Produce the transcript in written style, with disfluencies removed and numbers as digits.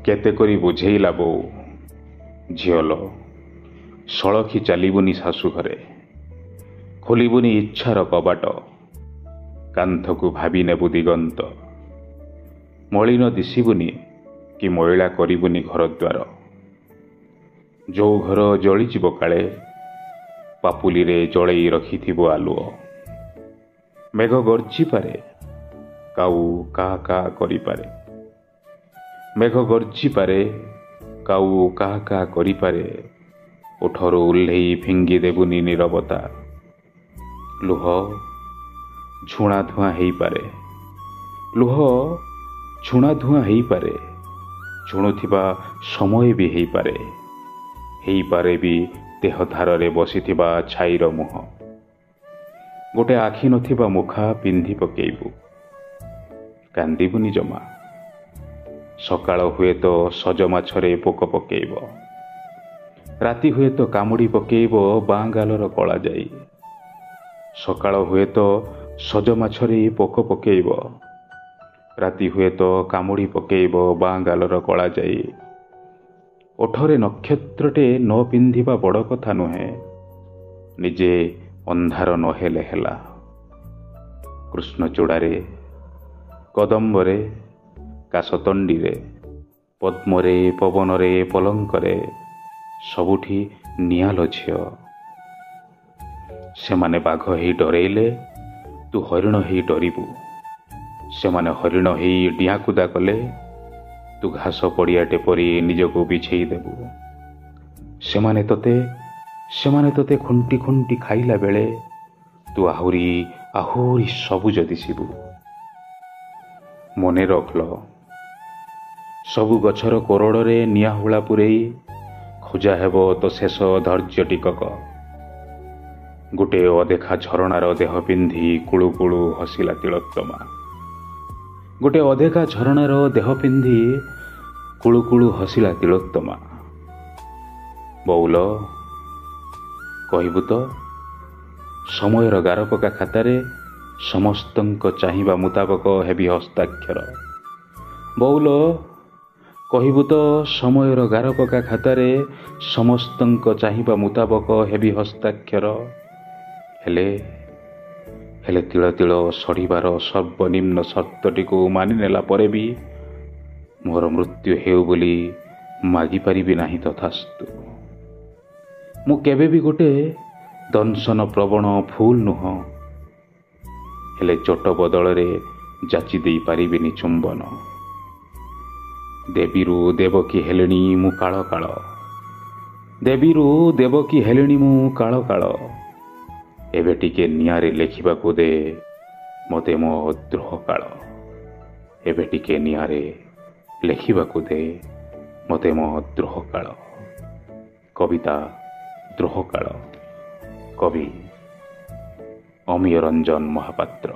କେତେ କରି ବୁଝେଇଲା ବୋଉ, ଝିଅଲୋ ସଳଖି ଚାଲିବୁନି ଶାଶୁ ଘରେ, ଖୋଲିବୁନି ଇଚ୍ଛାର କବାଟ, କାନ୍ଥକୁ ଭାବି ନେବୁ ଦିଗନ୍ତ, ମଳିନ ଦିଶିବୁନି କି ମଇଳା କରିବୁନି ଘରଦ୍ୱାର। ଯୋଉ ଘର ଜଳିଯିବ କାଳେ, ପାପୁଲିରେ ଜଳେଇ ରଖିଥିବ ଆଲୁଅ। ମେଘ ଗର୍ଜିପାରେ, କାଉ କା କା କରିପାରେ। ମେଘ ଗର୍ଜିପାରେ, କାଉ କା କା କରିପାରେ। ଓଠରୁ ଓହ୍ଲେଇ ଫିଙ୍ଗି ଦେବୁନି ନୀରବତା। ଲୁହ ଝୁଣା ଧୂଆଁ ହେଇପାରେ, ଲୁହ ଝୁଣା ଧୂଆଁ ହେଇପାରେ। ଝୁଣୁଥିବା ସମୟ ବି ହେଇପାରେ, ହେଇପାରେ ବି ଦେହ ଧାରରେ ବସିଥିବା ଛାଇର ମୁହଁ। ଗୋଟେ ଆଖି ନଥିବା ମୁଖା ପିନ୍ଧି ପକେଇବୁ, କାନ୍ଦିବୁନି ଜମା। ସକାଳ ହୁଏତ ସଜ ମାଛରେ ପୋକ ପକେଇବ, ରାତି ହୁଏତ କାମୁଡ଼ି ପକେଇବ ବାଁ ଗାଲର କଳା ଯାଇ। ସକାଳ ହୁଏତ ସଜ ମାଛରେ ପୋକ ପକେଇବ, ରାତି ହୁଏତ କାମୁଡ଼ି ପକେଇବ ବାଁ ଗାଲର କଳା ଯାଇ। ଓଠରେ ନକ୍ଷତ୍ରଟେ ନ ପିନ୍ଧିବା ବଡ଼ କଥା ନୁହେଁ, ନିଜେ ଅନ୍ଧାର ନହେଲେ ହେଲା। କୃଷ୍ଣଚୂଡ଼ାରେ, କଦମ୍ବରେ, କାଶତଣ୍ଡିରେ, ପଦ୍ମରେ, ପବନରେ, ପଲଙ୍କରେ, ସବୁଠି ନିଆଲୋ ଝିଅ। ସେମାନେ ବାଘ ହେଇ ଡରେଇଲେ, ତୁ ହରିଣ ହେଇ ଡରିବୁ। ସେମାନେ ହରିଣ ହେଇ ଡିଆଁକୁଦା କଲେ, ତୁ ଘାସ ପଡ଼ିଆଟେ ପରି ନିଜକୁ ବିଛେଇ ଦେବୁ। ସେମାନେ ତତେ ଖୁଣ୍ଟି ଖୁଣ୍ଟି ଖାଇଲା ବେଳେ, ତୁ ଆହୁରି ଆହୁରି ସବୁଜ ଦିଶିବୁ। ମନେ ରଖଲୋ, ସବୁ ଗଛର କୋରଡ଼ରେ ନିଆଁ ହୁଳା ପୂରେଇ ଖୋଜା ହେବ ତ ଶେଷ ଧୈର୍ଯ୍ୟ ଟିକକ। ଗୋଟେ ଅଦେଖା ଝରଣାର ଦେହ ପିନ୍ଧି କୁଳୁ କୁଳୁ ହସିଲା ତିଳୋତ୍ତମା। ଗୋଟେ ଅଦେଖା ଝରଣାର ଦେହ ପିନ୍ଧି କୁଳୁ କୁଳୁ ହସିଲା ତିଳୋତ୍ତମା। ବୋଉଲ କହିବୁ ତ, ସମୟର ଗାରପକା ଖାତାରେ ସମସ୍ତଙ୍କ ଚାହିଁବା ମୁତାବକ ହେବି ହସ୍ତାକ୍ଷର। ବୋଉଲ କହିବୁ ତ, ସମୟର ଗାରପକା ଖାତାରେ ସମସ୍ତଙ୍କ ଚାହିଁବା ମୁତାବକ ହେବି ହସ୍ତାକ୍ଷର। ହେଲେ ତିଳ ତିଳ ସଢ଼ିବାର ସର୍ବନିମ୍ନ ସର୍ତ୍ତଟିକୁ ମାନିନେଲା ପରେ ବି ମୋର ମୃତ୍ୟୁ ହେଉ ବୋଲି ମାଗିପାରିବି ନାହିଁ ତଥାସ୍ତୁ। ମୁଁ କେବେ ବି ଗୋଟେ ଦଂଶନ ପ୍ରବଣ ଫୁଲ ନୁହଁ, ହେଲେ ଚୋଟ ବଦଳରେ ଯାଚି ଦେଇ ପାରିବିନି ଚୁମ୍ବନ। ଦେବୀରୁ ଦେବକୀ ହେଲେଣି ମୁଁ କାଳ କାଳ, ଦେବୀରୁ ଦେବକୀ ହେଲେଣି ମୁଁ କାଳ କାଳ। ଏବେ ଟିକେ ନିଆଁରେ ଲେଖିବାକୁ ଦେ ମୋତେ ମୋ ଦ୍ରୋହ କାଳ। ଏବେ ଟିକେ ନିଆଁରେ ଲେଖିବାକୁ ଦେ ମୋତେ ମୋ ଦ୍ରୋହ କାଳ। କବିତା ଦ୍ରୋହ କାଳ, କବି ଅମିୟ ରଞ୍ଜନ ମହାପାତ୍ର।